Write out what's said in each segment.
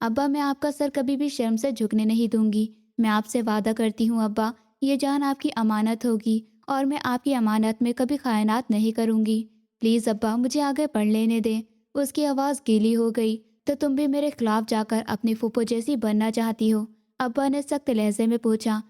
ابا میں آپ کا سر کبھی بھی شرم سے جھکنے نہیں دوں گی۔ میں آپ سے وعدہ کرتی ہوں ابا، یہ جان آپ کی امانت ہوگی اور میں آپ کی امانت میں کبھی خیانت نہیں کروں گی۔ پلیز ابا مجھے آگے پڑھ لینے دیں۔ اس کی آواز گیلی ہو گئی۔ تو تم بھی میرے خلاف جا کر اپنی پھوپھو جیسی بننا چاہتی ہو؟ ابا نے سخت لہجے میں پوچھا۔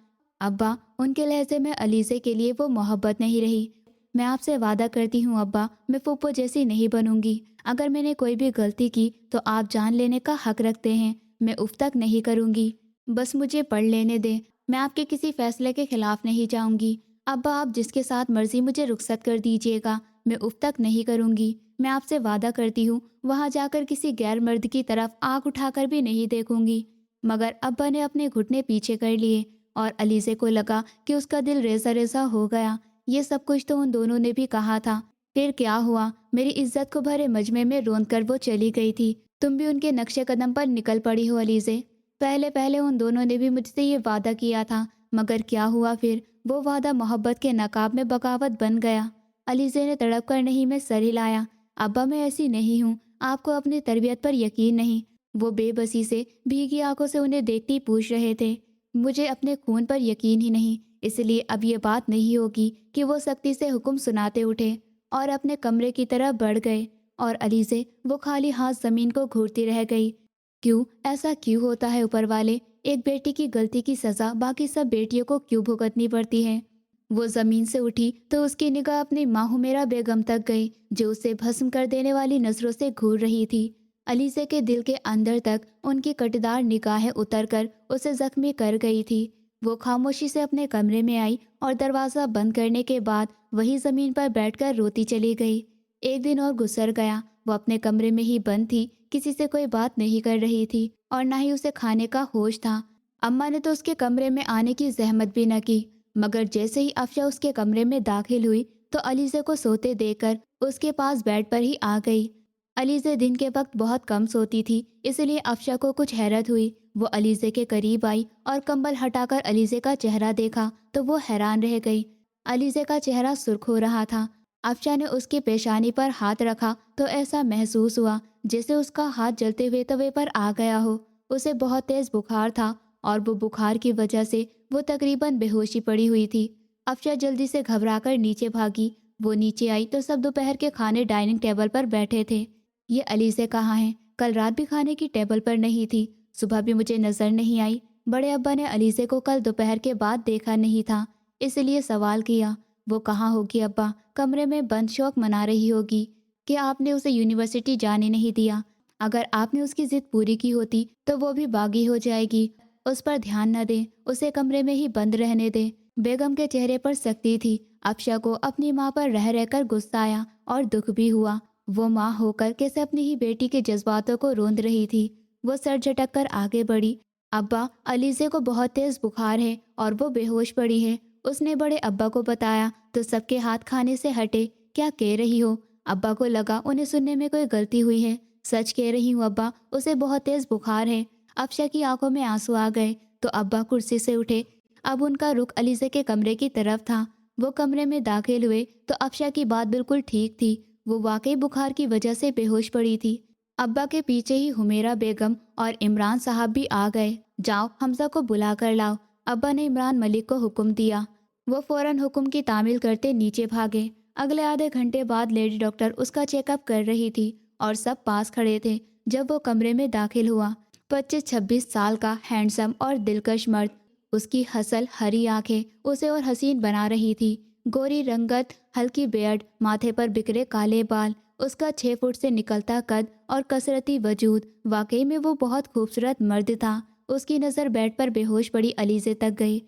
ابا، ان کے لہجے میں علیزے کے لیے وہ محبت نہیں رہی۔ میں آپ سے وعدہ کرتی ہوں ابا، میں پھوپھو جیسی نہیں بنوں گی۔ اگر میں نے کوئی بھی غلطی کی تو آپ جان لینے کا حق رکھتے ہیں۔ میں اف تک نہیں کروں گی۔ بس مجھے پڑھ لینے دیں۔ میں آپ کے کسی فیصلے کے خلاف نہیں جاؤں گی۔ ابا آپ جس کے ساتھ مرضی مجھے رخصت کر دیجیے گا، میں اف تک نہیں کروں گی۔ میں آپ سے وعدہ کرتی ہوں وہاں جا کر کسی غیر مرد کی طرف آنکھ اٹھا کر بھی نہیں دیکھوں گی۔ مگر ابا نے اپنے گھٹنے پیچھے کر لیے اور علیزے کو لگا کہ اس کا دل ریزہ ریزہ ہو گیا۔ یہ سب کچھ تو ان دونوں نے بھی کہا تھا، پھر کیا ہوا؟ میری عزت کو بھرے مجمع میں روند کر وہ چلی گئی تھی۔ تم بھی ان کے نقش قدم پر نکل پڑی ہو علیزے۔ پہلے ان دونوں نے بھی مجھ سے یہ وعدہ کیا تھا، مگر کیا ہوا پھر؟ وہ وعدہ محبت کے نقاب میں بغاوت بن گیا۔ علیزے نے تڑپ کر نہیں میں سر ہلایا۔ ابا میں ایسی نہیں ہوں، آپ کو اپنی تربیت پر یقین نہیں۔ وہ بے بسی سے بھیگی آنکھوں سے انہیں دیکھتی پوچھ رہے تھے۔ مجھے اپنے خون پر یقین ہی نہیں، اس لیے اب یہ بات نہیں ہوگی کہ وہ سختی سے حکم سناتے اٹھے اور اپنے کمرے کی طرف بڑھ گئے، اور علیزے وہ خالی ہاتھ زمین کو گھورتی رہ گئی۔ کیوں ایسا کیوں ہوتا ہے اوپر والے؟ ایک بیٹی کی غلطی کی سزا باقی سب بیٹیوں کو کیوں بھگتنی پڑتی ہے؟ وہ زمین سے اٹھی تو اس کی نگاہ اپنی ماں حمیرہ بیگم تک گئی، جو اسے بھسم کر دینے والی نظروں سے گھور رہی تھی۔ علیزے کے دل کے اندر تک ان کی کٹدار نگاہیں اتر کر اسے زخمی کر گئی تھی۔ وہ خاموشی سے اپنے کمرے میں آئی اور دروازہ بند کرنے کے بعد وہی زمین پر بیٹھ کر روتی چلی گئی۔ ایک دن اور گزر گیا۔ وہ اپنے کمرے میں ہی بند تھی، کسی سے کوئی بات نہیں کر رہی تھی اور نہ ہی اسے کھانے کا ہوش تھا۔ اماں نے تو اس کے کمرے میں آنے کی زحمت بھی نہ کی، مگر جیسے ہی افشا اس کے کمرے میں داخل ہوئی تو علیزے کو سوتے دیکھ کر اس کے پاس بیڈ پر ہی آ گئی۔ علیزے دن کے وقت بہت کم سوتی تھی، اس لیے افشا کو کچھ حیرت ہوئی۔ وہ علیزے کے قریب آئی اور کمبل ہٹا کر علیزے کا چہرہ دیکھا تو وہ حیران رہ گئی۔ علیزے کا چہرہ سرخ ہو رہا تھا۔ افشا نے اس کی پیشانی پر ہاتھ رکھا تو ایسا محسوس ہوا جیسے اس کا ہاتھ جلتے ہوئے توے پر آ گیا ہو۔ اسے بہت تیز بخار تھا اور وہ بخار کی وجہ سے وہ تقریباً بے ہوشی پڑی ہوئی تھی۔ افشا جلدی سے گھبرا کر نیچے بھاگی۔ وہ نیچے آئی تو سب دوپہر کے کھانے ڈائننگ ٹیبل پر بیٹھے تھے۔ یہ علیزے کہاں ہیں؟ کل رات بھی کھانے کی ٹیبل پر نہیں تھی، صبح بھی مجھے نظر نہیں آئی۔ بڑے ابا نے علیزے کو کل دوپہر کے بعد دیکھا نہیں تھا، اس لیے سوال کیا، وہ کہاں ہوگی ابا؟ کمرے میں بند شوق منا رہی ہوگی کہ آپ نے اسے یونیورسٹی جانے نہیں دیا۔ اگر آپ نے اس کی ضد پوری کی ہوتی تو وہ بھی باغی ہو جائے گی۔ اس پر دھیان نہ دیں، اسے کمرے میں ہی بند رہنے دیں۔ بیگم کے چہرے پر سختی تھی۔ افشا کو اپنی ماں پر رہ کر غصہ آیا اور دکھ بھی ہوا۔ وہ ماں ہو کر کیسے اپنی ہی بیٹی کے جذباتوں کو روند رہی تھی۔ وہ سر جھٹک کر آگے بڑھی۔ ابا، علیزے کو بہت تیز بخار ہے اور وہ بے ہوش پڑی ہے۔ اس نے بڑے ابا کو بتایا تو سب کے ہاتھ کھانے سے ہٹے۔ کیا کہہ رہی ہو؟ ابا کو لگا انہیں سننے میں کوئی غلطی ہوئی ہے۔ سچ کہہ رہی ہوں ابا، اسے بہت تیز بخار ہے۔ افشا کی آنکھوں میں آنسو آ گئے تو ابا کرسی سے اٹھے۔ اب ان کا رخ علیزے کے کمرے کی طرف تھا۔ وہ کمرے میں داخل ہوئے تو افشا کی بات بالکل ٹھیک تھی، وہ واقعی بخار کی وجہ سے بے ہوش پڑی تھی۔ ابا کے پیچھے ہی حمیرہ بیگم اور عمران صاحب بھی آ گئے۔ جاؤ حمزہ کو بلا کر لاؤ، ابا نے عمران ملک کو حکم دیا۔ وہ فوراً حکم کی تعمیل کرتے نیچے بھاگے۔ اگلے آدھے گھنٹے بعد لیڈی ڈاکٹر اس کا چیک اپ کر رہی تھی اور سب پاس کھڑے تھے جب وہ کمرے میں داخل ہوا۔ 25-26 سال کا ہینڈسم اور دلکش مرد، اس کی حسل ہری آنکھیں اسے اور حسین بنا رہی تھی۔ گوری رنگت، ہلکی بیئرڈ، ماتھے پر بکھرے کالے بال، اس کا 6 فٹ سے نکلتا قد اور کثرتی وجود، واقعی میں وہ بہت خوبصورت مرد تھا۔ اس کی نظر بیڈ پر بے ہوش پڑی علیزے تک گئی،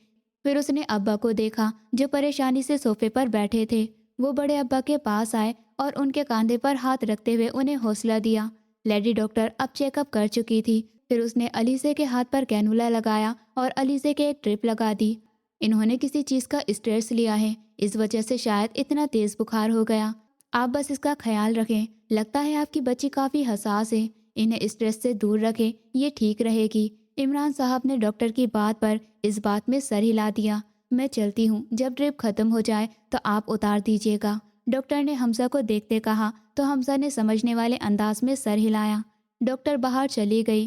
پھر اس نے ابا کو دیکھا جو پریشانی سے صوفے پر بیٹھے تھے۔ وہ بڑے ابا کے پاس آئے اور ان کے کاندھے پر ہاتھ رکھتے ہوئے انہیں حوصلہ دیا۔ لیڈی ڈاکٹر اب چیک اپ کر چکی تھی، پھر اس نے علیزے کے ہاتھ پر کینولا لگایا اور علیزے کے ایک ٹرپ لگا دی۔ انہوں نے کسی چیز کا اسٹریس لیا ہے، اس وجہ سے شاید اتنا تیز بخار ہو گیا۔ آپ بس اس کا خیال رکھیں، لگتا ہے آپ کی بچی کافی حساس ہے، انہیں اسٹریس سے دور رکھیں، یہ ٹھیک رہے گی۔ عمران صاحب نے ڈاکٹر کی بات پر اس بات میں سر ہلا دیا۔ میں چلتی ہوں، جب ڈرپ ختم ہو جائے تو آپ اتار دیجیے گا، ڈاکٹر نے حمزہ کو دیکھتے کہا تو حمزہ نے سمجھنے والے انداز میں سر ہلایا۔ ڈاکٹر باہر چلی گئی۔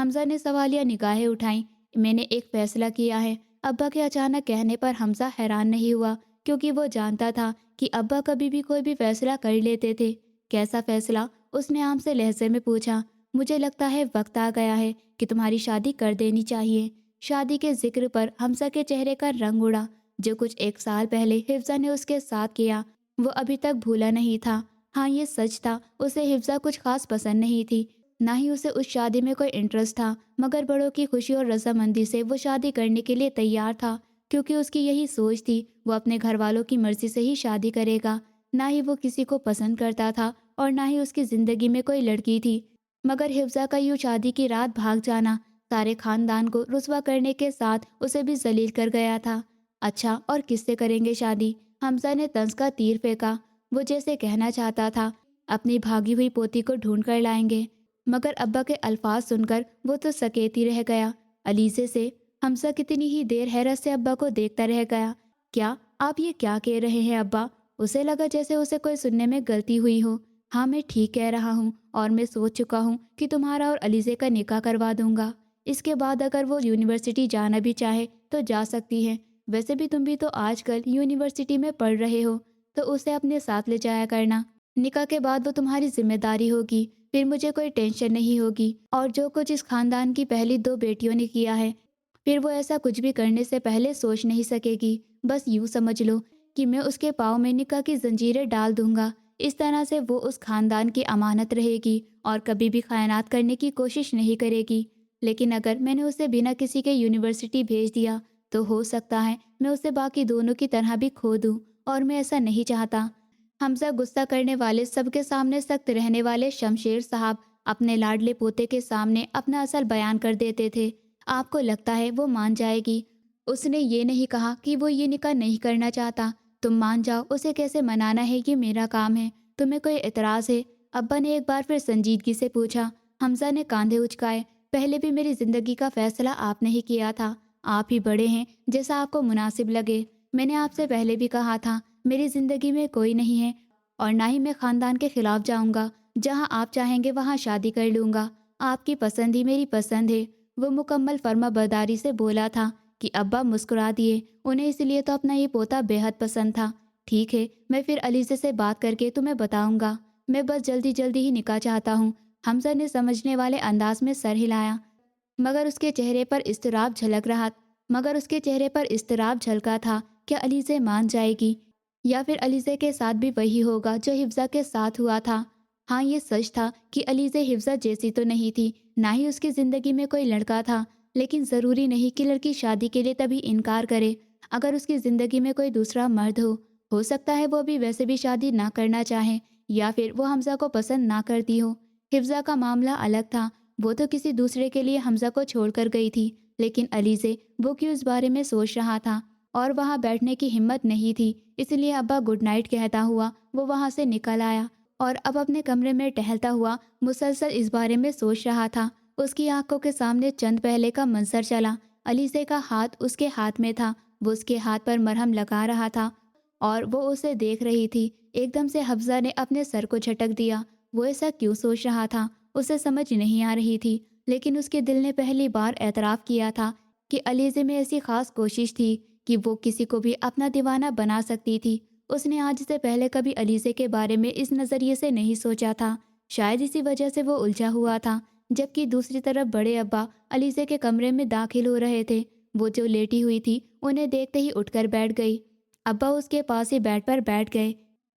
حمزہ نے سوالیہ نگاہیں اٹھائیں۔ میں نے ایک فیصلہ کیا ہے۔ ابا کے اچانک کہنے پر حمزہ حیران نہیں ہوا، کیونکہ وہ جانتا تھا کہ ابا کبھی بھی کوئی بھی فیصلہ کر لیتے تھے۔ کیسا فیصلہ؟ اس نے عام سے لہجے میں پوچھا۔ مجھے لگتا ہے وقت آ گیا ہے کہ تمہاری شادی کر دینی چاہیے۔ شادی کے ذکر پر حمزہ کے چہرے کا رنگ اڑا۔ جو کچھ 1 سال پہلے حفظہ نے اس کے ساتھ کیا وہ ابھی تک بھولا نہیں تھا۔ ہاں یہ سچ تھا، اسے حفظہ کچھ خاص پسند نہیں تھی، نہ ہی اسے اس شادی میں کوئی انٹرسٹ تھا، مگر بڑوں کی خوشی اور رضامندی سے وہ شادی کرنے کے لیے تیار تھا، کیونکہ اس کی یہی سوچ تھی، وہ اپنے گھر والوں کی مرضی سے ہی شادی کرے گا۔ نہ ہی وہ کسی کو پسند کرتا تھا اور نہ ہی اس کی زندگی میں کوئی لڑکی تھی، مگر حفظہ کا یوں شادی کی رات بھاگ جانا سارے خاندان کو رسوا کرنے کے ساتھ اسے بھی ذلیل کر گیا تھا۔ اچھا، اور کس سے کریں گے شادی؟ حمزہ نے طنز کا تیر پھینکا۔ وہ جیسے کہنا چاہتا تھا اپنی بھاگی ہوئی پوتی کو ڈھونڈ کر لائیں گے، مگر ابا کے الفاظ سن کر وہ تو سکیت ہی رہ گیا۔ علیزے سے؟ حمزہ کتنی ہی دیر حیرت سے ابا کو دیکھتا رہ گیا۔ کیا آپ یہ کیا کہہ رہے ہیں ابا؟ اسے لگا جیسے اسے کوئی سننے میں غلطی ہوئی ہو۔ ہاں میں ٹھیک کہہ رہا ہوں، اور میں سوچ چکا ہوں کہ تمہارا اور علیزے کا نکاح کروا دوں گا۔ اس کے بعد اگر وہ یونیورسٹی جانا بھی چاہے تو جا سکتی ہے۔ ویسے بھی تم بھی تو آج کل یونیورسٹی میں پڑھ رہے ہو، تو اسے اپنے ساتھ لے جایا کرنا۔ نکاح کے بعد وہ تمہاری ذمہ داری ہوگی، پھر مجھے کوئی ٹینشن نہیں ہوگی، اور جو کچھ اس خاندان کی پہلی 2 بیٹیوں نے کیا ہے، پھر وہ ایسا کچھ بھی کرنے سے پہلے سوچ نہیں سکے گی۔ بس یوں سمجھ لو کہ میں اس کے پاؤں میں نکاح کی زنجیریں ڈال دوں گا۔ اس طرح سے وہ اس خاندان کی امانت رہے گی اور کبھی بھی خیانات کرنے کی کوشش نہیں کرے گی۔ لیکن اگر میں نے اسے بنا کسی کے یونیورسٹی بھیج دیا تو ہو سکتا ہے میں اسے باقی دونوں کی طرح بھی کھو دوں، اور میں ایسا نہیں چاہتا۔ حمزہ غصہ کرنے والے، سب کے سامنے سخت رہنے والے شمشیر صاحب اپنے لاڈلے پوتے کے سامنے اپنا اصل بیان کر دیتے تھے۔ آپ کو لگتا ہے وہ مان جائے گی؟ اس نے یہ نہیں کہا کہ وہ یہ نکاح نہیں کرنا چاہتا۔ تم مان جاؤ، اسے کیسے منانا ہے یہ میرا کام ہے۔ تمہیں کوئی اعتراض ہے؟ ابا نے ایک بار پھر سنجیدگی سے پوچھا۔ حمزہ نے کاندھے اچکائے۔ پہلے بھی میری زندگی کا فیصلہ آپ نے ہی کیا تھا، آپ ہی بڑے ہیں، جیسا آپ کو مناسب لگے۔ میں نے آپ سے پہلے بھی کہا تھا میری زندگی میں کوئی نہیں ہے، اور نہ ہی میں خاندان کے خلاف جاؤں گا۔ جہاں آپ چاہیں گے وہاں شادی کر لوں گا۔ آپ کی پسند ہی میری پسند ہے۔ وہ مکمل فرما برداری سے بولا تھا کہ ابا مسکرا دیے۔ انہیں اس لیے تو اپنا یہ پوتا بے حد پسند تھا۔ ٹھیک ہے، میں پھر علیزے سے بات کر کے تمہیں بتاؤں گا۔ میں بس جلدی جلدی ہی نکاح چاہتا ہوں۔ حمزہ نے سمجھنے والے انداز میں سر ہلایا، مگر اس کے چہرے پر اضطراب جھلکا تھا۔ کیا علیزے مان جائے گی؟ یا پھر علیزے کے ساتھ بھی وہی ہوگا جو حفظہ کے ساتھ ہوا تھا؟ ہاں یہ سچ تھا کہ علیزے حفظہ جیسی تو نہیں تھی، نہ ہی اس کی زندگی میں کوئی لڑکا تھا، لیکن ضروری نہیں کہ لڑکی شادی کے لیے تبھی انکار کرے اگر اس کی زندگی میں کوئی دوسرا مرد ہو سکتا ہے وہ بھی ویسے بھی شادی نہ کرنا چاہے، یا پھر وہ حمزہ کو پسند نہ کرتی ہو۔ حفظہ کا معاملہ الگ تھا، وہ تو کسی دوسرے کے لیے حمزہ کو چھوڑ کر گئی تھی، لیکن علیزے، وہ کیوں اس بارے میں سوچ رہا تھا، اور وہاں بیٹھنے کی ہمت نہیں تھی، اس لیے ابا گڈ نائٹ کہتا ہوا وہ وہاں سے نکل آیا، اور اب اپنے کمرے میں ٹہلتا ہوا مسلسل اس بارے میں سوچ رہا تھا۔ اس کی آنکھوں کے سامنے چند پہلے کا منظر چلا۔ علیزے کا ہاتھ اس کے ہاتھ میں تھا، وہ اس کے ہاتھ پر مرہم لگا رہا تھا اور وہ اسے دیکھ رہی تھی۔ ایک دم سے حفظہ نے اپنے سر کو جھٹک دیا۔ وہ ایسا کیوں سوچ رہا تھا اسے سمجھ نہیں آ رہی تھی، لیکن اس کے دل نے پہلی بار اعتراف کیا تھا کہ علیزے میں ایسی خاص کوشش تھی کہ وہ کسی کو بھی اپنا دیوانہ بنا سکتی تھی۔ اس نے آج سے پہلے کبھی علیزے کے بارے میں اس نظریے سے نہیں سوچا تھا، شاید اسی وجہ سے وہ الجھا ہوا تھا۔ جبکہ دوسری طرف بڑے ابا علیزے کے کمرے میں داخل ہو رہے تھے۔ وہ جو لیٹی ہوئی تھی انہیں دیکھتے ہی اٹھ کر بیٹھ گئی۔ ابا اس کے پاس ہی بیڈ پر بیٹھ گئے۔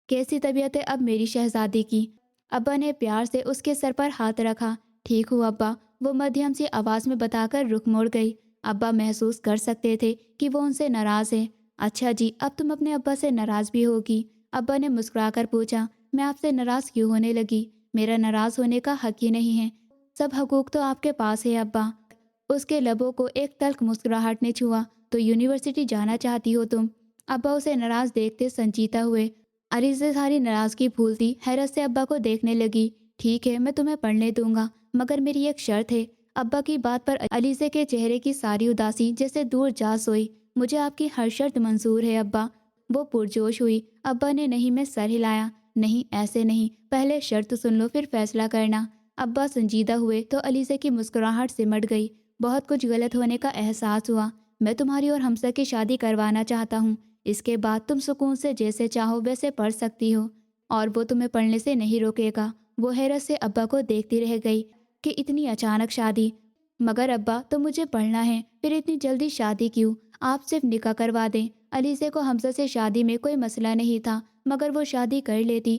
کیسی طبیعت ہے اب میری شہزادی کی؟ ابا نے پیار سے اس کے سر پر ہاتھ رکھا۔ ٹھیک ہو ابا، وہ مدھیم سی آواز میں بتا کر رخ موڑ گئی۔ ابا محسوس کر سکتے تھے کہ وہ ان سے ناراض ہے۔ اچھا جی، اب تم اپنے ابا سے ناراض بھی ہوگی؟ ابا نے مسکرا کر پوچھا۔ میں آپ سے ناراض کیوں ہونے لگی؟ میرا ناراض ہونے کا حق ہی نہیں ہے، سب حقوق تو آپ کے پاس ہے ابا۔ اس کے لبوں کو ایک تلخ مسکراہٹ نے چھوا۔ تو یونیورسٹی جانا چاہتی ہو تم؟ ابا اسے ناراض دیکھتے سنجیدہ ہوئے۔ علیزے ساری ناراضگی بھولتی حیرت سے ابا کو دیکھنے لگی۔ ٹھیک ہے، میں تمہیں پڑھنے دوں گا، مگر میری ایک شرط ہے۔ ابا کی بات پر علیزے کے چہرے کی ساری اداسی جیسے دور جا سوئی۔ مجھے آپ کی ہر شرط منظور ہے ابا، وہ پرجوش ہوئی۔ ابا نے نہیں میں سر ہلایا۔ نہیں ایسے نہیں، پہلے شرط سن لو پھر فیصلہ کرنا۔ ابا سنجیدہ ہوئے تو علیزہ کی مسکراہٹ سمٹ گئی۔ بہت کچھ غلط ہونے کا احساس ہوا۔ میں تمہاری اور حمزہ کی شادی کروانا چاہتا ہوں۔ اس کے بعد تم سکون سے جیسے چاہو ویسے پڑھ سکتی ہو، اور وہ تمہیں پڑھنے سے نہیں روکے گا۔ وہ حیرت سے ابا کو دیکھتی رہ گئی کہ اتنی اچانک شادی۔ مگر ابا تو مجھے پڑھنا ہے، پھر اتنی جلدی شادی کیوں؟ آپ صرف نکاح کروا دیں۔ علیزہ کو حمزہ سے شادی میں کوئی مسئلہ نہیں تھا، مگر وہ شادی کر لیتی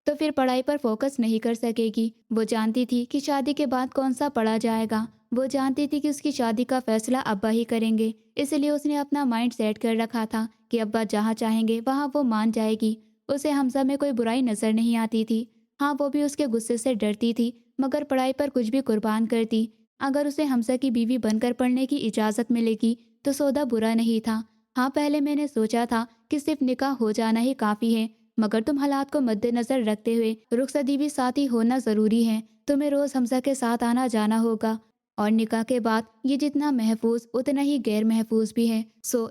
تو پھر پڑھائی پر فوکس نہیں کر سکے گی۔ وہ جانتی تھی کہ شادی کے بعد کون سا پڑھا جائے گا۔ وہ جانتی تھی کہ اس کی شادی کا فیصلہ ابا ہی کریں گے، اس لیے اس نے اپنا مائنڈ سیٹ کر رکھا تھا کہ ابا جہاں چاہیں گے وہاں وہ مان جائے گی۔ اسے حمزہ میں کوئی برائی نظر نہیں آتی تھی۔ ہاں، وہ بھی اس کے غصے سے ڈرتی تھی، مگر پڑھائی پر کچھ بھی قربان کرتی۔ اگر اسے حمزہ کی بیوی بن کر پڑھنے کی اجازت ملے گی تو سودا برا نہیں تھا۔ ہاں، پہلے میں نے سوچا تھا کہ صرف نکاح ہو جانا ہی کافی ہے، مگر تم حالات کو مد نظر رکھتے ہوئے رخصتی بھی ساتھی ہونا ضروری ہے۔ تمہیں روز حمزہ کے ساتھ آنا جانا ہوگا، اور نکاح کے بعد یہ جتنا محفوظ اتنا ہی غیر محفوظ بھی ہے،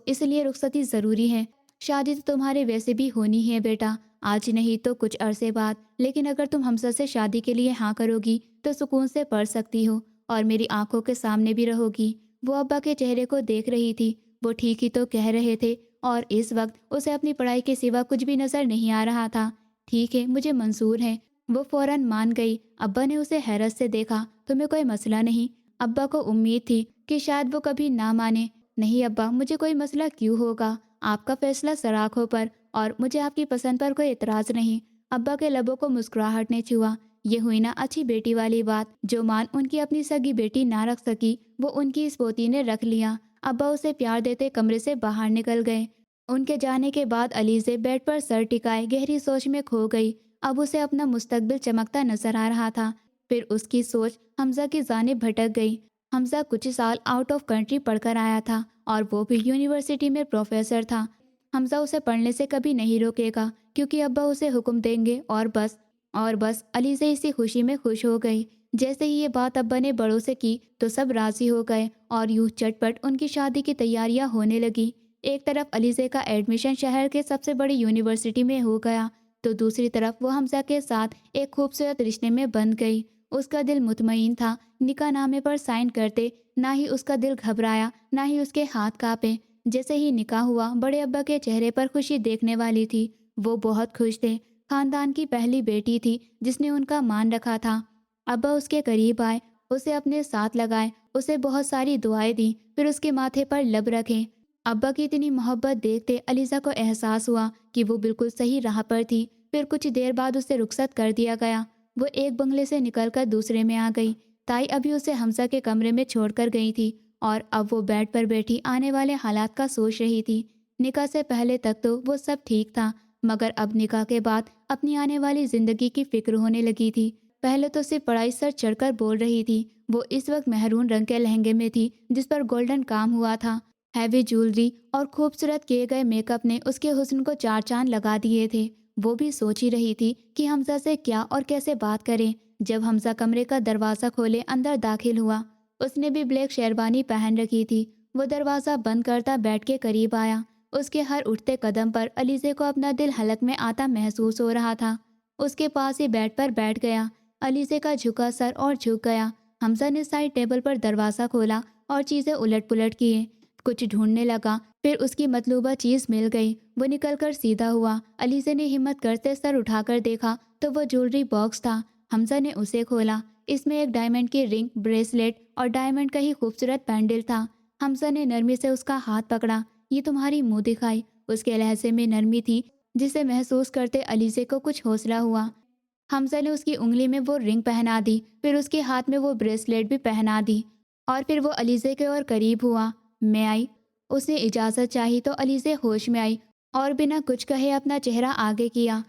اس لیے رخصتی ضروری ہے۔ شادی تو تمہارے ویسے بھی ہونی ہے بیٹا، آج نہیں تو کچھ عرصے بعد، لیکن اگر تم حمزہ سے شادی کے لیے ہاں کرو گی تو سکون سے پڑھ سکتی ہو اور میری آنکھوں کے سامنے بھی رہو گی۔ وہ ابا کے چہرے کو دیکھ رہی تھی۔ وہ ٹھیک ہی تو کہہ رہے تھے، اور اس وقت اسے اپنی پڑھائی کے سوا کچھ بھی نظر نہیں آ رہا تھا۔ ٹھیک ہے، مجھے منظور ہے۔ وہ فوراً مان گئی۔ ابا نے اسے حیرت سے دیکھا۔ تمہیں کوئی مسئلہ نہیں؟ ابا کو امید تھی کہ شاید وہ کبھی نہ مانے۔ نہیں ابا، مجھے کوئی مسئلہ کیوں ہوگا؟ آپ کا فیصلہ سراخوں پر، اور مجھے آپ کی پسند پر کوئی اعتراض نہیں۔ ابا کے لبوں کو مسکراہٹ نے چھوا۔ یہ ہوئی نا اچھی بیٹی والی بات۔ جو مان ان کی اپنی سگی بیٹی نہ رکھ سکی، وہ ان کی اس پوتی نے رکھ لیا۔ ابا اسے پیار دیتے کمرے سے باہر نکل گئے۔ ان کے جانے کے بعد علیزہ بیڈ پر سر ٹکائے گہری سوچ میں کھو گئی۔ اب اسے اپنا مستقبل چمکتا نظر آ رہا تھا۔ پھر اس کی سوچ حمزہ کی جانب بھٹک گئی۔ حمزہ کچھ سال آؤٹ آف کنٹری پڑھ کر آیا تھا، اور وہ بھی یونیورسٹی میں پروفیسر تھا۔ حمزہ اسے پڑھنے سے کبھی نہیں روکے گا، کیونکہ ابا اسے حکم دیں گے، اور بس علیزہ اسی خوشی میں خوش ہو گئی۔ جیسے ہی یہ بات ابا نے بڑوں سے کی تو سب راضی ہو گئے، اور یوں چٹ پٹ ان کی شادی کی تیاریاں ہونے لگی۔ ایک طرف علیزہ کا ایڈمیشن شہر کے سب سے بڑی یونیورسٹی میں ہو گیا، تو دوسری طرف وہ حمزہ کے ساتھ ایک خوبصورت رشتے میں بندھ گئی۔ اس کا دل مطمئن تھا۔ نکاح نامے پر سائن کرتے نہ ہی اس کا دل گھبرایا، نہ ہی اس کے ہاتھ کانپے۔ جیسے ہی نکاح ہوا، بڑے ابا کے چہرے پر خوشی دیکھنے والی تھی۔ وہ بہت خوش تھے۔ خاندان کی پہلی بیٹی تھی جس نے ان کا مان رکھا تھا۔ ابا اس کے قریب آئے، اسے اپنے ساتھ لگائے، اسے بہت ساری دعائیں دیں، پھر اس کے ماتھے پر لب رکھے۔ ابا کی اتنی محبت دیکھتے علیزہ کو احساس ہوا کہ وہ بالکل صحیح راہ پر تھی۔ پھر کچھ دیر بعد اسے رخصت کر دیا گیا۔ وہ ایک بنگلے سے نکل کر دوسرے میں آ گئی۔ تائی ابھی اسے حمزہ کے کمرے میں چھوڑ کر گئی تھی، اور اب وہ بیڈ پر بیٹھی آنے والے حالات کا سوچ رہی تھی۔ نکاح سے پہلے تک تو وہ سب ٹھیک تھا، مگر اب نکاح کے بعد اپنی آنے والی زندگی کی فکر ہونے لگی تھی۔ پہلے تو صرف پڑھائی سر چڑھ کر بول رہی تھی۔ وہ اس وقت مہرون رنگ کے لہنگے میں تھی جس پر گولڈن کام ہوا تھا۔ ہیوی جولری اور خوبصورت کیے گئے میک اپ نے اس کے حسن کو چار چاند لگا دیے تھے۔ وہ بھی سوچ ہی رہی تھی کہ حمزہ سے کیا اور کیسے بات کریں، جب حمزہ کمرے کا دروازہ کھولے اندر داخل ہوا۔ اس نے بھی بلیک شیروانی پہن رکھی تھی۔ وہ دروازہ بند کرتا بیڈ کے قریب آیا۔ اس کے ہر اٹھتے قدم پر علیزہ کو اپنا دل حلق میں آتا محسوس ہو رہا تھا۔ اس کے پاس ہی بیڈ پر بیٹھ گیا۔ علیزہ کا جھکا سر اور جھک گیا۔ حمزہ نے سائڈ ٹیبل پر دروازہ کھولا اور چیزیں الٹ پلٹ کیے۔ کچھ ڈھونڈنے لگا، پھر اس کی مطلوبہ چیز مل گئی۔ وہ نکل کر سیدھا ہوا۔ علیزہ نے ہمت کرتے سر اٹھا کر دیکھا تو وہ جولری باکس تھا۔ حمزہ نے اسے کھولا۔ اس میں ایک ڈائمنڈ کی رنگ، بریسلیٹ اور ڈائمنڈ کا ہی خوبصورت پینڈل تھا۔ حمزہ نے نرمی سے اس کا ہاتھ پکڑا۔ یہ تمہاری منہ دکھائی۔ اس کے لہجے میں نرمی تھی جسے محسوس کرتے علیزہ کو کچھ حوصلہ ہوا۔ حمزہ نے اس کی انگلی میں وہ رنگ پہنا دی، پھر اس کے ہاتھ میں وہ بریسلیٹ بھی پہنا دی، اور پھر وہ علیزہ کے اور قریب ہوا۔ میں آئی؟ اس نے اجازت چاہی تو علیزہ ہوش میں آئی اور بنا کچھ کہے اپنا چہرہ آگے کیا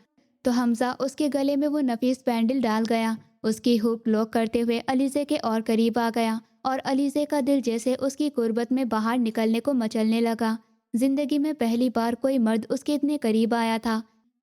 تو حمزہ اس کے گلے میں وہ نفیس پینڈل ڈال گیا۔ اس کی ہپ لاک کرتے ہوئے علیزہ کے اور قریب آ گیا، اور علیزہ کا دل جیسے اس کی قربت میں باہر نکلنے کو مچلنے لگا۔ زندگی میں پہلی بار کوئی مرد اس کے اتنے قریب آیا تھا،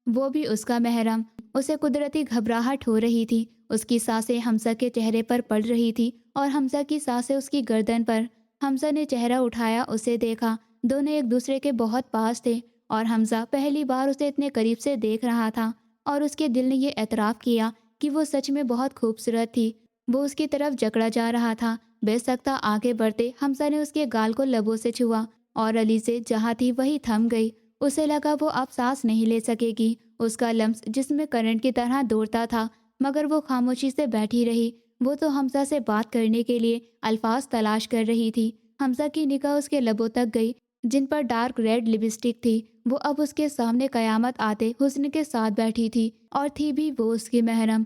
وہ بھی اس کا محرم۔ اسے قدرتی گھبراہٹ ہو رہی تھی۔ اس کی سانسیں حمزہ کے چہرے پر پڑ رہی تھی، اور حمزہ کی سانسیں اس کی گردن پر۔ حمزہ نے چہرہ اٹھایا، اسے دیکھا۔ دونوں ایک دوسرے کے بہت پاس تھے، اور حمزہ پہلی بار اسے اتنے قریب سے دیکھ رہا تھا، اور اس کے دل نے یہ اعتراف کیا کہ وہ سچ میں بہت خوبصورت تھی۔ وہ اس کی طرف جکڑا جا رہا تھا۔ بے سختہ آگے بڑھتے حمزہ نے اس کے گال کو لبوں سے چھوا اور علی سے جہاں تھی وہی تھم گئی۔ اسے لگا وہ اب سانس نہیں لے سکے گی۔ اس کا لمس جسم میں کرنٹ کی طرح دوڑتا تھا، مگر وہ خاموشی سے بیٹھی رہی۔ وہ تو حمزہ سے بات کرنے کے لیے الفاظ تلاش کر رہی تھی۔ حمزہ کی نگاہ اس کے لبوں تک گئی جن پر ڈارک ریڈ لپسٹک تھی۔ وہ اب اس کے سامنے قیامت آتے حسن کے ساتھ بیٹھی تھی، اور تھی بھی وہ اس کی محرم۔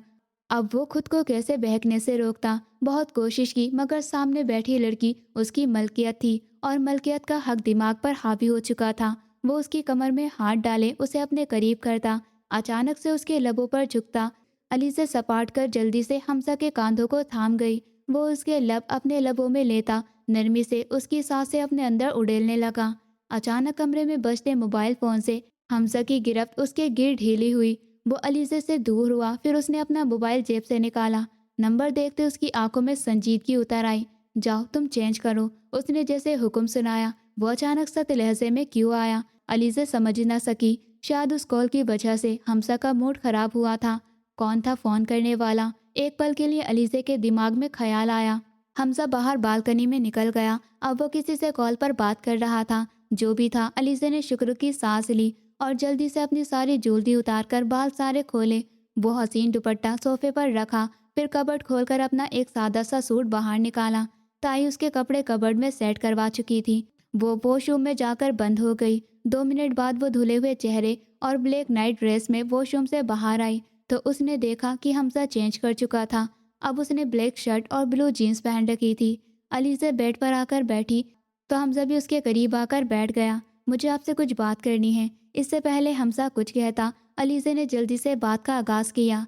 اب وہ خود کو کیسے بہکنے سے روکتا؟ بہت کوشش کی، مگر سامنے بیٹھی لڑکی اس کی ملکیت تھی، اور ملکیت کا حق دماغ پر حاوی ہو چکا تھا۔ وہ اس کی کمر میں ہاتھ ڈالے اسے اپنے قریب کرتا، اچانک سے اس کے لبوں پر جھکتا۔ علی سے سپاٹ کر جلدی سے حمزہ کے کاندھوں کو تھام گئی۔ وہ اس کے لب اپنے لبوں میں لیتا، نرمی سے اس کی سانسیں اپنے اندر اڑیلنے لگا۔ اچانک کمرے میں بجتے موبائل فون سے حمزہ کی گرفت اس کے گر ڈھیلی ہوئی۔ وہ علیزے سے دور ہوا، پھر اس نے اپنا موبائل جیب سے نکالا۔ نمبر دیکھتے اس کی آنکھوں میں سنجیدگی اتر آئی۔ جاؤ تم چینج کرو، اس نے جیسے حکم سنایا۔ وہ اچانک سخت لہجے میں کیوں آیا علیزے سمجھ نہ سکی۔ شاید اس کال کی وجہ سے حمزہ کا موڈ خراب ہوا تھا۔ کون تھا فون کرنے والا؟ ایک پل کے لیے علیزے کے دماغ میں خیال آیا۔ حمزہ باہر بالکنی میں نکل گیا۔ اب وہ کسی سے کال پر بات کر رہا تھا۔ جو بھی تھا، علیزے نے شکر کی سانس لی اور جلدی سے اپنی ساری جولری اتار کر بال سارے کھولے۔ وہ حسین دوپٹہ صوفے پر رکھا، پھر کبرڈ کھول کر اپنا ایک سادہ سا سوٹ باہر نکالا۔ تائی اس کے کپڑے کبرڈ میں سیٹ کروا چکی تھی۔ وہ واش روم میں جا کر بند ہو گئی۔ 2 منٹ بعد وہ دھلے ہوئے چہرے اور بلیک نائٹ ڈریس میں واش روم سے باہر آئی تو اس نے دیکھا کہ حمزہ چینج کر چکا تھا۔ اب اس نے بلیک شرٹ اور بلو جینس پہن رکھی تھی۔ علیزہ بیڈ پر آ کر بیٹھی تو حمزہ بھی اس کے قریب آ کر بیٹھ گیا۔ مجھے آپ سے کچھ بات کرنی ہے۔ اس سے پہلے حمزہ کچھ کہتا، علیزہ نے جلدی سے بات کا آغاز کیا۔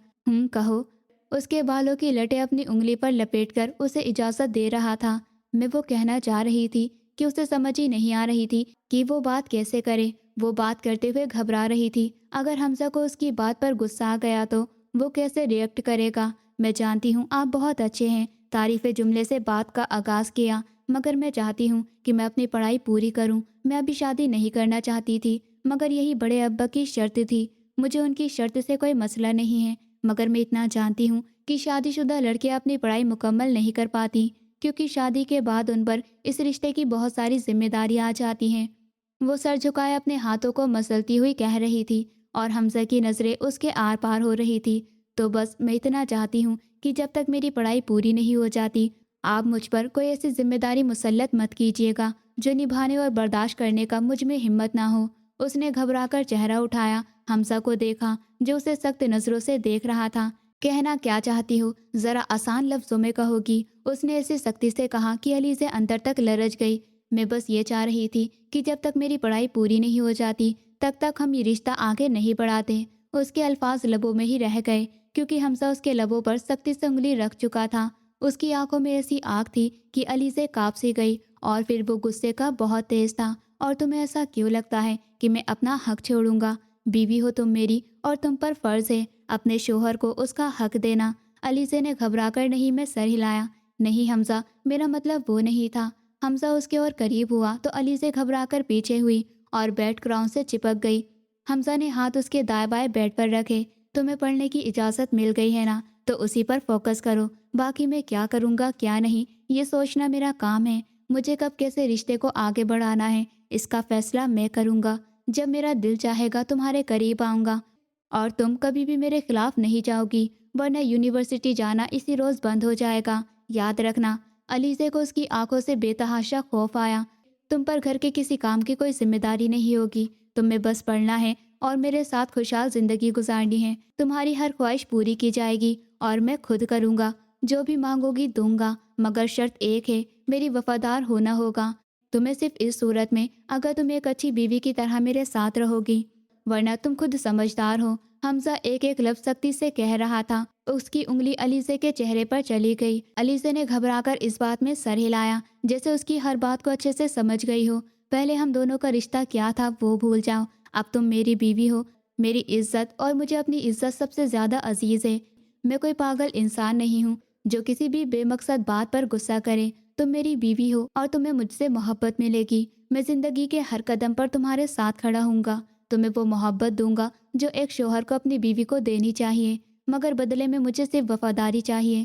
کہو۔ اس کے بالوں کی لٹیں اپنی انگلی پر لپیٹ کر اسے اجازت دے رہا تھا۔ میں وہ کہنا چاہ رہی تھی کہ اسے سمجھ ہی نہیں آ رہی تھی کہ وہ بات کیسے کرے۔ وہ بات کرتے ہوئے گھبرا رہی تھی۔ اگر حمزہ کو اس کی بات پر غصہ آ گیا تو وہ کیسے ریئیکٹ کرے گا؟ میں جانتی ہوں آپ بہت اچھے ہیں، تعریف جملے سے بات کا آغاز کیا، مگر میں چاہتی ہوں کہ میں اپنی پڑھائی پوری کروں۔ میں ابھی شادی نہیں کرنا چاہتی تھی، مگر یہی بڑے ابا کی شرط تھی۔ مجھے ان کی شرط سے کوئی مسئلہ نہیں ہے، مگر میں اتنا جانتی ہوں کہ شادی شدہ لڑکیاں اپنی پڑھائی مکمل نہیں کر پاتی، کیونکہ شادی کے بعد ان پر اس رشتے کی بہت ساری ذمہ داریاں آ جاتی ہیں۔ وہ سر جھکائے اپنے ہاتھوں کو مسلتی ہوئی کہہ رہی تھی، اور حمزہ کی نظریں اس کے آر پار ہو رہی تھی۔ تو بس میں اتنا چاہتی ہوں کہ جب تک میری پڑھائی پوری نہیں ہو جاتی آپ مجھ پر کوئی ایسی ذمہ داری مسلط مت کیجیے گا جو نبھانے اور برداشت کرنے کا مجھ میں ہمت نہ ہو۔ اس نے گھبرا کر چہرہ اٹھایا، حمزہ کو دیکھا جو اسے سخت نظروں سے دیکھ رہا تھا۔ کہنا کیا چاہتی ہو؟ ذرا آسان لفظوں میں کہو گی، اس نے ایسی سختی سے کہا کہ علیزہ اندر تک لرز گئی۔ میں بس یہ چاہ رہی تھی کہ جب تک میری پڑھائی پوری نہیں ہو جاتی تب تک ہم یہ رشتہ آگے نہیں بڑھاتے۔ اس کے الفاظ لبوں میں ہی رہ گئے، کیونکہ حمزہ اس کے لبوں پر سختی سے انگلی رکھ چکا تھا۔ اس کی آنکھوں میں ایسی آگ تھی کہ علیزہ کانپ سی گئی، اور پھر وہ غصے کا بہت تیز تھا۔ اور تمہیں ایسا کیوں لگتا ہے کہ میں اپنا حق چھوڑوں گا؟ بیوی ہو تم میری، اور تم پر فرض ہے اپنے شوہر کو اس کا حق دینا۔ علیزہ نے گھبرا کر نہیں میں سر ہلایا۔ نہیں حمزہ، میرا مطلب وہ نہیں تھا۔ حمزہ اس کے اور قریب ہوا تو علیزہ گھبرا کر پیچھے ہوئی اور بیڈ گراؤنڈ سے چپک گئی۔ حمزہ نے ہاتھ اس کے دائیں بائیں بیڈ پر رکھے۔ تمہیں پڑھنے کی اجازت مل گئی ہے نا، تو اسی پر فوکس کرو۔ باقی میں کیا کروں گا کیا نہیں یہ سوچنا میرا کام ہے۔ مجھے کب کیسے رشتے کو آگے بڑھانا ہے اس کا فیصلہ میں کروں گا۔ جب میرا دل چاہے گا تمہارے قریب آؤں گا، اور تم کبھی بھی میرے خلاف نہیں جاؤ گی، ورنہ یونیورسٹی جانا اسی روز بند ہو جائے گا، یاد رکھنا۔ علیزہ کو اس کی آنکھوں سے بے تحاشا خوف آیا۔ تم پر گھر کے کسی کام کی کوئی ذمہ داری نہیں ہوگی، تمہیں بس پڑھنا ہے اور میرے ساتھ خوشحال زندگی گزارنی ہے۔ تمہاری ہر خواہش پوری کی جائے گی، اور میں خود کروں گا، جو بھی مانگو گی دوں گا، مگر شرط ایک ہے، میری وفادار ہونا ہوگا۔ تمہیں صرف اس صورت میں اگر تم ایک اچھی بیوی کی طرح میرے ساتھ رہو گی، ورنہ تم خود سمجھدار ہو۔ حمزہ ایک ایک لفظ سختی سے کہہ رہا تھا۔ اس کی انگلی علیزہ کے چہرے پر چلی گئی۔ علیزہ نے گھبرا کر اس بات میں سر ہلایا جیسے اس کی ہر بات کو اچھے سے سمجھ گئی ہو۔ پہلے ہم دونوں کا رشتہ کیا تھا وہ بھول جاؤ، اب تم میری بیوی ہو، میری عزت، اور مجھے اپنی عزت سب سے زیادہ عزیز ہے۔ میں کوئی پاگل انسان نہیں ہوں جو کسی بھی بے مقصد بات پر غصہ کرے۔ تم میری بیوی ہو اور تمہیں مجھ سے محبت ملے گی۔ میں زندگی کے ہر قدم پر تمہارے ساتھ کھڑا ہوں گا، تمہیں وہ محبت دوں گا جو ایک شوہر کو اپنی بیوی کو دینی چاہیے، مگر بدلے میں مجھے صرف وفاداری چاہیے۔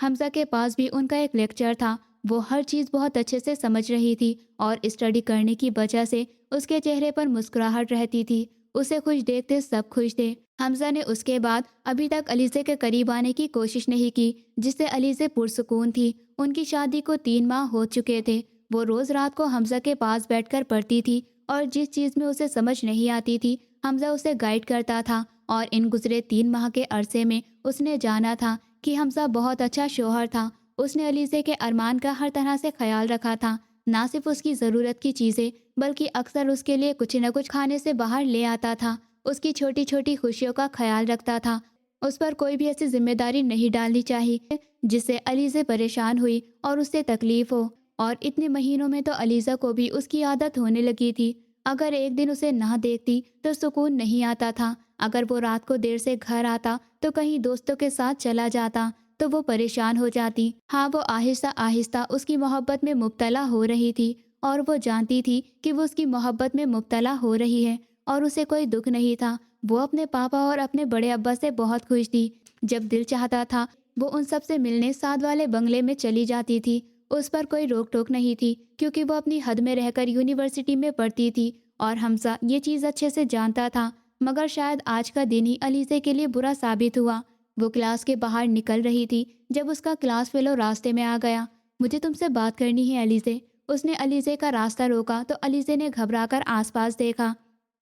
حمزہ کے پاس بھی ان کا ایک لیکچر تھا۔ وہ ہر چیز بہت اچھے سے سمجھ رہی تھی اور اسٹڈی کرنے کی وجہ سے اس کے چہرے پر مسکراہٹ رہتی تھی۔ اسے خوش دیکھتے سب خوش تھے۔ حمزہ نے اس کے بعد ابھی تک علیزے کے قریب آنے کی کوشش نہیں کی، جس سے علیزے پرسکون تھی۔ ان کی شادی کو 3 ماہ ہو چکے تھے۔ وہ روز رات کو حمزہ کے پاس بیٹھ کر پڑھتی تھی اور جس چیز میں اسے سمجھ نہیں آتی تھی حمزہ اسے گائیڈ کرتا تھا، اور ان گزرے 3 ماہ کے عرصے میں اس نے جانا تھا کہ حمزہ بہت اچھا شوہر تھا۔ اس نے علیزے کے ارمان کا ہر طرح سے خیال رکھا تھا، نہ صرف اس کی ضرورت کی چیزیں بلکہ اکثر اس کے لیے کچھ نہ کچھ کھانے سے باہر لے آتا تھا، اس کی چھوٹی چھوٹی خوشیوں کا خیال رکھتا تھا۔ اس پر کوئی بھی ایسی ذمہ داری نہیں ڈالنی چاہیے جس سے علیزے پریشان ہوئی اور اس سے تکلیف ہو۔ اور اتنے مہینوں میں تو علیزہ کو بھی اس کی عادت ہونے لگی تھی۔ اگر ایک دن اسے نہ دیکھتی تو سکون نہیں آتا تھا۔ اگر وہ رات کو دیر سے گھر آتا تو کہیں دوستوں کے ساتھ چلا جاتا تو وہ پریشان ہو جاتی۔ ہاں، وہ آہستہ آہستہ اس کی محبت میں مبتلا ہو رہی تھی، اور وہ جانتی تھی کہ وہ اس کی محبت میں مبتلا ہو رہی ہے اور اسے کوئی دکھ نہیں تھا۔ وہ اپنے پاپا اور اپنے بڑے ابا سے بہت خوش تھی۔ جب دل چاہتا تھا وہ ان سب سے ملنے سعد والے بنگلے میں چلی جاتی تھی۔ اس پر کوئی روک ٹوک نہیں تھی کیونکہ وہ اپنی حد میں رہ کر یونیورسٹی میں پڑھتی تھی، اور حمزہ یہ چیز اچھے سے جانتا تھا۔ مگر شاید آج کا دن ہی علیزے کے لیے برا ثابت ہوا۔ وہ کلاس کے باہر نکل رہی تھی جب اس کا کلاس فیلو راستے میں آ گیا۔ مجھے تم سے بات کرنی ہے علیزے۔ اس نے علیزے کا راستہ روکا تو علیزے نے گھبرا کر آس پاس دیکھا۔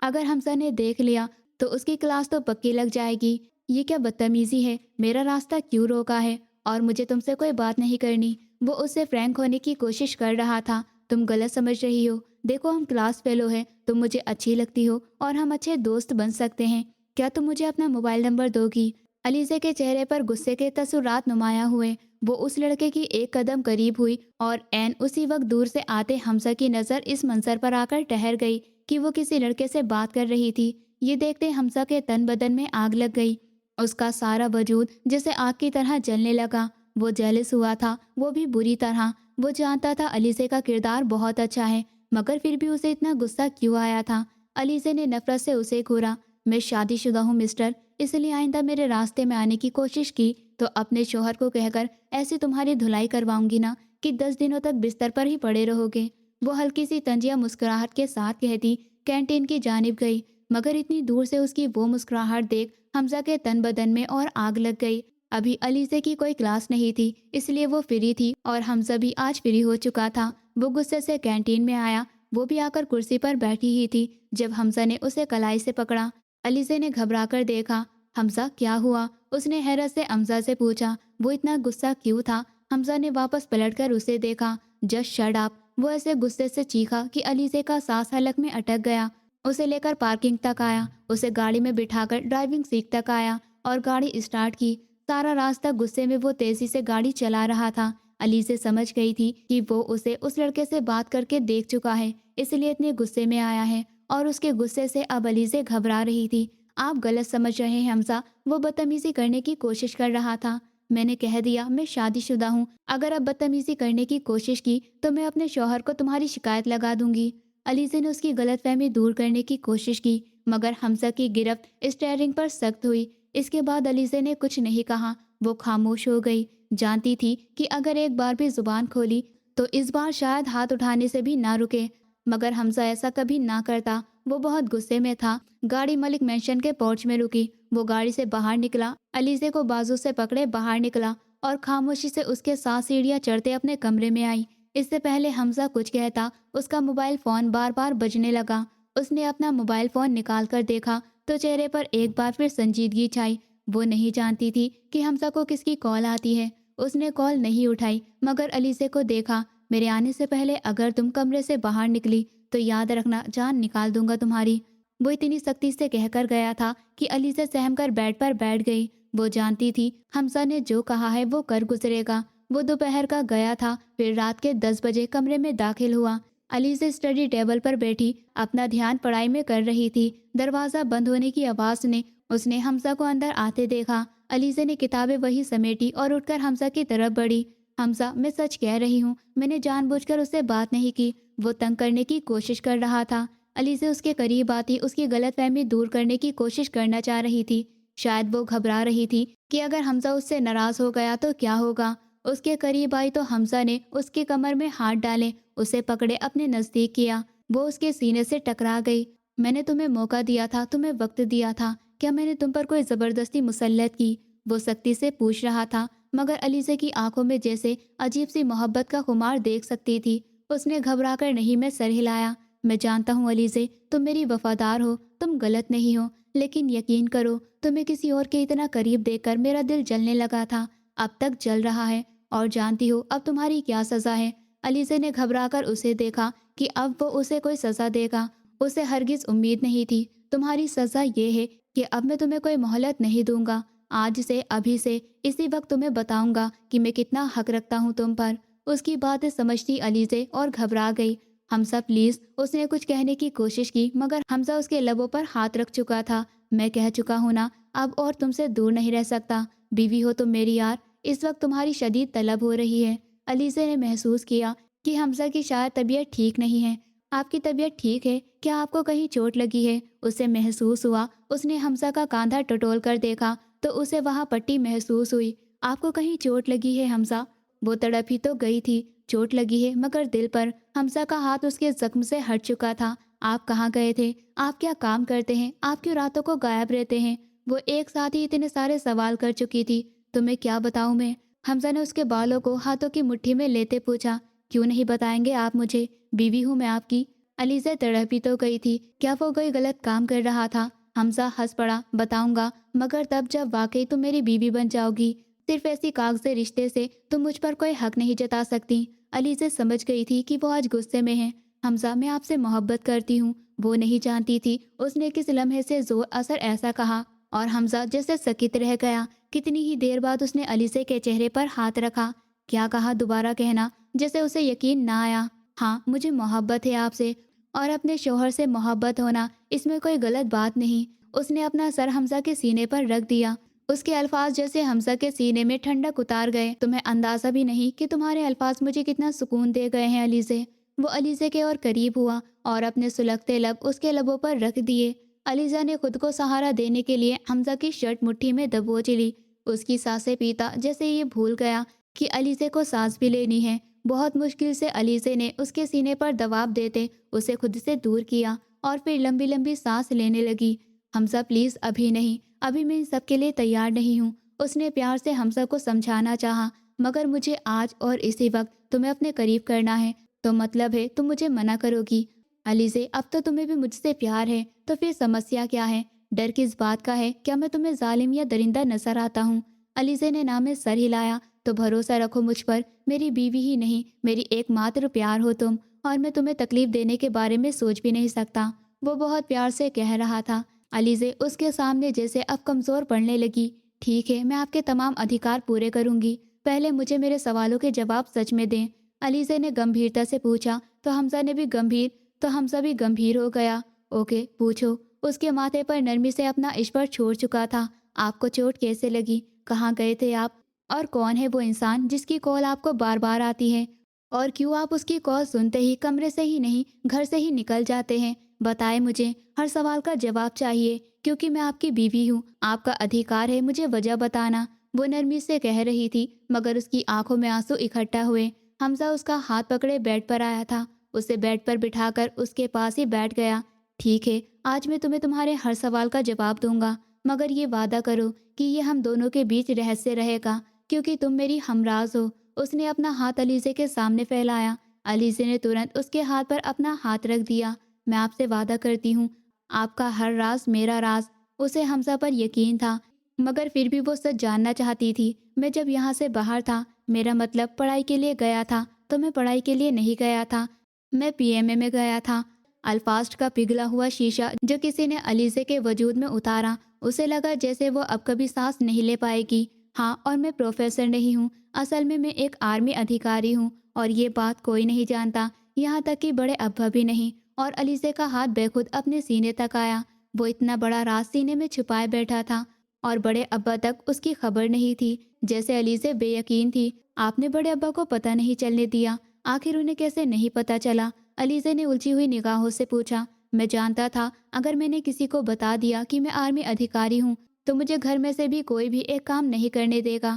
اگر حمزہ نے دیکھ لیا تو اس کی کلاس تو پکی لگ جائے گی۔ یہ کیا بدتمیزی ہے، میرا راستہ کیوں روکا ہے؟ اور مجھے تم سے کوئی بات نہیں کرنی۔ وہ اس سے فرینک ہونے کی کوشش کر رہا تھا۔ تم غلط سمجھ رہی ہو، دیکھو ہم کلاس فیلو ہیں، تم مجھے اچھی لگتی ہو اور ہم اچھے دوست بن سکتے ہیں۔ کیا تم مجھے اپنا موبائل نمبر دو گی؟ علیزے کے چہرے پر غصے کے تاثرات نمایاں ہوئے۔ وہ اس لڑکے کی ایک قدم قریب ہوئی اور عین اسی وقت دور سے آتے حمزہ کی نظر اس منظر پر آ کر ٹھہر گئی کہ وہ کسی لڑکے سے بات کر رہی تھی۔ یہ دیکھتے حمزہ کے تن بدن میں آگ لگ گئی۔ اس کا سارا وجود جیسے آگ کی طرح جلنے لگا۔ وہ جیلس ہوا تھا، وہ بھی بری طرح۔ وہ جانتا تھا علیزے کا کردار بہت اچھا ہے، مگر پھر بھی اسے اتنا غصہ کیوں آیا تھا؟ علیزے نے نفرت سے اسے گھورا۔ میں شادی شدہ ہوں مسٹر، اس لیے آئندہ میرے راستے میں آنے کی کوشش کی تو اپنے شوہر کو کہہ کر ایسی تمہاری دھلائی کرواؤں گی نا کہ 10 دنوں تک بستر پر ہی پڑے رہو گے۔ وہ ہلکی سی طنزیہ مسکراہٹ کے ساتھ کہتی کینٹین کی جانب گئی، مگر اتنی دور سے اس کی وہ مسکراہٹ دیکھ حمزہ کے تن بدن میں اور آگ لگ گئی۔ ابھی علیزے کی کوئی کلاس نہیں تھی، اس لیے وہ فری تھی اور حمزہ بھی آج فری ہو چکا تھا۔ وہ غصے سے کینٹین میں آیا۔ وہ بھی آ کر کرسی پر بیٹھی ہی تھی جب حمزہ نے اسے کلائی سے پکڑا۔ علیزے نے گھبرا کر دیکھا۔ حمزہ کیا ہوا؟ اس نے حیرت سے حمزہ سے پوچھا۔ وہ اتنا غصہ کیوں تھا؟ حمزہ نے واپس پلٹ کر اسے دیکھا۔ جسٹ شٹ اپ، وہ ایسے غصے سے چیخا کہ علیزے کا سانس حلق میں اٹک گیا۔ اسے لے کر پارکنگ تک آیا، اسے گاڑی میں بٹھا کر ڈرائیونگ سیٹ تک آیا اور گاڑی اسٹارٹ کی۔ سارا راستہ غصے میں وہ تیزی سے گاڑی چلا رہا تھا۔ علیزے سمجھ گئی تھی کہ وہ اسے اس لڑکے سے بات کر کے دیکھ چکا ہے، اس لیے اتنے غصے میں آیا ہے، اور اس کے غصے سے اب علیزے گھبرا رہی تھی۔ آپ غلط سمجھ رہے ہیں حمزہ، وہ بدتمیزی کرنے کی کوشش کر رہا تھا۔ میں نے کہہ دیا میں شادی شدہ ہوں، اگر اب بدتمیزی کرنے کی کوشش کی تو میں اپنے شوہر کو تمہاری شکایت لگا دوں گی۔ علیزے نے اس کی غلط فہمی دور کرنے کی کوشش کی، مگر حمزہ کی گرفت اسٹیئرنگ پر سخت ہوئی۔ اس کے بعد علیزے نے کچھ نہیں کہا، وہ خاموش ہو گئی۔ جانتی تھی کہ اگر ایک بار بھی زبان کھولی تو اس بار شاید ہاتھ اٹھانے سے بھی نہ رکے، مگر حمزہ ایسا کبھی نہ کرتا۔ وہ بہت غصے میں تھا۔ گاڑی ملک مینشن کے پورچ میں رکی۔ وہ گاڑی سے باہر نکلا، علیزے کو بازو سے پکڑے باہر نکلا اور خاموشی سے اس کے ساتھ سیڑھیاں چڑھتے اپنے کمرے میں آئی۔ اس سے پہلے حمزہ کچھ کہتا اس کا موبائل فون بار بار بجنے لگا۔ اس نے اپنا موبائل فون نکال کر دیکھا تو چہرے پر ایک بار پھر سنجیدگی چھائی۔ وہ نہیں جانتی تھی کہ حمزہ کو کس کی کال آتی ہے۔ اس نے کال نہیں اٹھائی مگر علیزے کو دیکھا۔ میرے آنے سے پہلے اگر تم کمرے سے باہر نکلی تو یاد رکھنا جان نکال دوں گا تمہاری۔ وہ اتنی سختی سے کہہ کر گیا تھا کہ علیزہ سہم کر بیڈ پر بیٹھ گئی۔ وہ جانتی تھی حمزہ نے جو کہا ہے وہ کر گزرے گا۔ وہ دوپہر کا گیا تھا، پھر رات کے 10 بجے کمرے میں داخل ہوا۔ علیزہ اسٹڈی ٹیبل پر بیٹھی اپنا دھیان پڑھائی میں کر رہی تھی۔ دروازہ بند ہونے کی آواز نے اس نے حمزہ کو اندر آتے دیکھا۔ علیزہ نے کتابیں وہی سمیٹی اور اٹھ کر حمزہ کی طرف بڑھی۔ حمزہ، میں سچ کہہ رہی ہوں، میں نے جان بوجھ کر اس سے بات نہیں کی۔ وہ تنگ کرنے کی کوشش کر رہا تھا۔ علیزہ اس کے قریب آتی اس کی غلط فہمی دور کرنے کی کوشش کرنا چاہ رہی تھی۔ شاید وہ گھبرا رہی تھی کہ اگر حمزہ اس سے ناراض ہو گیا تو کیا ہوگا۔ اس کے قریب آئی تو حمزہ نے اس کی کمر میں ہاتھ ڈالے، اسے پکڑے اپنے نزدیک کیا۔ وہ اس کے سینے سے ٹکرا گئی۔ میں نے تمہیں موقع دیا تھا، تمہیں وقت دیا تھا، کیا میں نے تم پر کوئی زبردستی مسلط کی؟ وہ سختی سے پوچھ رہا تھا، مگر علیزے کی آنکھوں میں جیسے عجیب سی محبت کا خمار دیکھ سکتی تھی۔ اس نے گھبرا کر نہیں میں سر ہلایا۔ میں جانتا ہوں علیزے، تم میری وفادار ہو، تم غلط نہیں ہو، لیکن یقین کرو، تمہیں کسی اور کے اتنا قریب دیکھ کر میرا دل جلنے لگا تھا، اب تک جل رہا ہے، اور جانتی ہو اب تمہاری کیا سزا ہے؟ علیزے نے گھبرا کر اسے دیکھا کہ اب وہ اسے کوئی سزا دے گا۔ اسے ہرگز امید نہیں تھی۔ تمہاری سزا یہ ہے کہ اب میں تمہیں کوئی مہلت نہیں دوں گا۔ آج سے، ابھی سے، اسی وقت تمہیں بتاؤں گا کہ میں کتنا حق رکھتا ہوں تم پر۔ اس کی باتیں سمجھتی علیزے اور گھبرا گئی۔ حمزہ پلیز، اس نے کچھ کہنے کی کوشش کی مگر حمزہ اس کے لبوں پر ہاتھ رکھ چکا تھا۔ میں کہہ چکا ہوں نا، اب اور تم سے دور نہیں رہ سکتا، بیوی ہو تم میری یار، اس وقت تمہاری شدید طلب ہو رہی ہے۔ علیزے نے محسوس کیا کہ حمزہ کی شاید طبیعت ٹھیک نہیں ہے۔ آپ کی طبیعت ٹھیک ہے؟ کیا آپ کو کہیں چوٹ لگی ہے؟ اسے محسوس ہوا۔ اس نے حمزہ کا کاندھا ٹٹول کر دیکھا تو اسے وہاں پٹی محسوس ہوئی۔ آپ کو کہیں چوٹ لگی ہے حمزہ؟ وہ تڑپ ہی تو گئی تھی، چوٹ لگی ہے مگر دل پر۔ حمزہ کا ہاتھ اس کے زخم سے ہٹ چکا تھا۔ آپ کہاں گئے تھے؟ آپ کیا کام کرتے ہیں؟ آپ کیوں راتوں کو غائب رہتے ہیں؟ وہ ایک ساتھ ہی اتنے سارے سوال کر چکی تھی۔ تمہیں کیا بتاؤں میں؟ حمزہ نے اس کے بالوں کو ہاتھوں کی مٹھی میں لیتے پوچھا۔ کیوں نہیں بتائیں گے آپ مجھے؟ بیوی ہوں میں آپ کی۔ علیزہ تڑپی تو گئی تھی، کیا وہ کوئی غلط کام کر رہا تھا؟ حمزہ ہنس پڑا۔ بتاؤں گا، مگر تب جب واقعی تم میری بیوی بن جاؤ گی۔ صرف ایسی کاغذی رشتے سے تم مجھ پر کوئی حق نہیں جتا سکتی۔ علیزہ سمجھ گئی تھی کہ وہ آج غصے میں ہے۔ حمزہ، میں آپ سے محبت کرتی ہوں۔ وہ نہیں جانتی تھی اس نے کس لمحے سے زور اثر ایسا کہا، اور حمزہ جیسے سکت رہ گیا۔ کتنی ہی دیر بعد اس نے علیزہ کے چہرے پر ہاتھ رکھا۔ کیا کہا؟ دوبارہ کہنا، جیسے اسے یقین نہ آیا۔ ہاں، مجھے محبت ہے آپ سے، اور اپنے شوہر سے محبت ہونا، اس میں کوئی غلط بات نہیں۔ اس نے اپنا سر حمزہ کے سینے پر رکھ دیا۔ اس کے الفاظ جیسے حمزہ کے سینے میں ٹھنڈک اتار گئے۔ تمہیں اندازہ بھی نہیں کہ تمہارے الفاظ مجھے کتنا سکون دے گئے ہیں علیزہ۔ وہ علیزہ کے اور قریب ہوا اور اپنے سلگتے لب اس کے لبوں پر رکھ دیے۔ علیزہ نے خود کو سہارا دینے کے لیے حمزہ کی شرٹ مٹھی میں دبوچ لی۔ اس کی سانسیں پیتا جیسے یہ بھول گیا کہ علیزہ کو سانس بھی لینی ہے۔ بہت مشکل سے علیزہ نے اس کے سینے پر دباؤ دیتے اسے خود سے دور کیا، اور پھر لمبی لمبی سانس لینے لگی۔ حمزہ پلیز، ابھی نہیں، ابھی میں ان سب کے لیے تیار نہیں ہوں۔ اس نے پیار سے حمزہ کو سمجھانا چاہا، مگر مجھے آج اور اسی وقت تمہیں اپنے قریب کرنا ہے۔ تو مطلب ہے تم مجھے منع کرو گی؟ علیزہ، اب تو تمہیں بھی مجھ سے پیار ہے، تو پھر سمسیا کیا ہے؟ ڈر کس بات کا ہے؟ کیا میں تمہیں ظالم یا درندہ نظر آتا ہوں؟ علیزہ نے نام میں سر ہلایا۔ تو بھروسہ رکھو مجھ پر، میری بیوی ہی نہیں، میری ایک ماتر پیار ہو تم، اور میں تمہیں تکلیف دینے کے بارے میں سوچ بھی نہیں سکتا۔ وہ بہت پیار سے کہہ رہا تھا۔ علیزہ اس کے سامنے جیسے اب کمزور پڑنے لگی۔ ٹھیک ہے، میں آپ کے تمام ادھیکار پورے کروں گی، پہلے مجھے میرے سوالوں کے جواب سچ میں دیں۔ علیزہ نے گمبھیرتا سے پوچھا تو حمزہ بھی گمبھیر ہو گیا۔ اوکے، پوچھو۔ اس کے ماتھے پر نرمی سے اپنا عشور چھوڑ چکا تھا۔ آپ کو چوٹ کیسے لگی؟ کہاں گئے تھے آپ؟ اور کون ہے وہ انسان جس کی کال آپ کو بار بار آتی ہے؟ اور کیوں آپ اس کی کال سنتے ہی کمرے سے ہی نہیں، گھر سے ہی نکل جاتے ہیں؟ بتائے مجھے، ہر سوال کا جواب چاہیے، کیونکہ میں آپ کی بیوی ہوں، آپ کا ادھیکار ہے مجھے وجہ بتانا۔ وہ نرمی سے کہہ رہی تھی مگر اس کی آنکھوں میں آنسو اکٹھا ہوئے۔ حمزہ اس کا ہاتھ پکڑے بیڈ پر آیا تھا، اسے بیڈ پر بٹھا کر اس کے پاس ہی بیٹھ گیا۔ ٹھیک ہے، آج میں تمہیں تمہارے ہر سوال کا جواب دوں گا، مگر یہ وعدہ کرو کہ یہ ہم دونوں کے بیچ رہسیہ رہے گا، کیونکہ تم میری ہمراز ہو۔ اس نے اپنا ہاتھ علیزہ کے سامنے پھیلایا۔ علیزہ نے ترنت اس کے ہاتھ پر اپنا ہاتھ رکھ دیا۔ میں آپ سے وعدہ کرتی ہوں، آپ کا ہر راز میرا راز۔ اسے حمزہ پر یقین تھا، مگر پھر بھی وہ سچ جاننا چاہتی تھی۔ میں جب یہاں سے باہر تھا، میرا مطلب پڑھائی کے لیے گیا تھا، تو میں پڑھائی کے لیے نہیں گیا تھا، میں PMA میں گیا تھا۔ الفاظ کا پگھلا ہوا شیشہ جو کسی نے علیزہ کے وجود میں اتارا، اسے لگا جیسے وہ اب کبھی سانس نہیں لے پائے گی۔ ہاں، اور میں پروفیسر نہیں ہوں، اصل میں ایک آرمی ادھیکاری ہوں، اور یہ بات کوئی نہیں جانتا، یہاں تک کہ بڑے ابا بھی نہیں۔ اور علیزہ کا ہاتھ بے خود اپنے سینے تک آیا۔ وہ اتنا بڑا راز سینے میں چھپائے بیٹھا تھا، اور بڑے ابا تک اس کی خبر نہیں تھی۔ جیسے علیزہ بے یقین تھی۔ آپ نے بڑے ابا کو پتہ نہیں چلنے دیا؟ آخر انہیں کیسے نہیں پتہ چلا؟ علیزہ نے الجھی ہوئی نگاہوں سے پوچھا۔ میں جانتا تھا اگر میں نے کسی کو بتا دیا کہ میں آرمی ادھیکاری ہوں تو مجھے گھر میں سے بھی کوئی بھی ایک کام نہیں کرنے دے گا،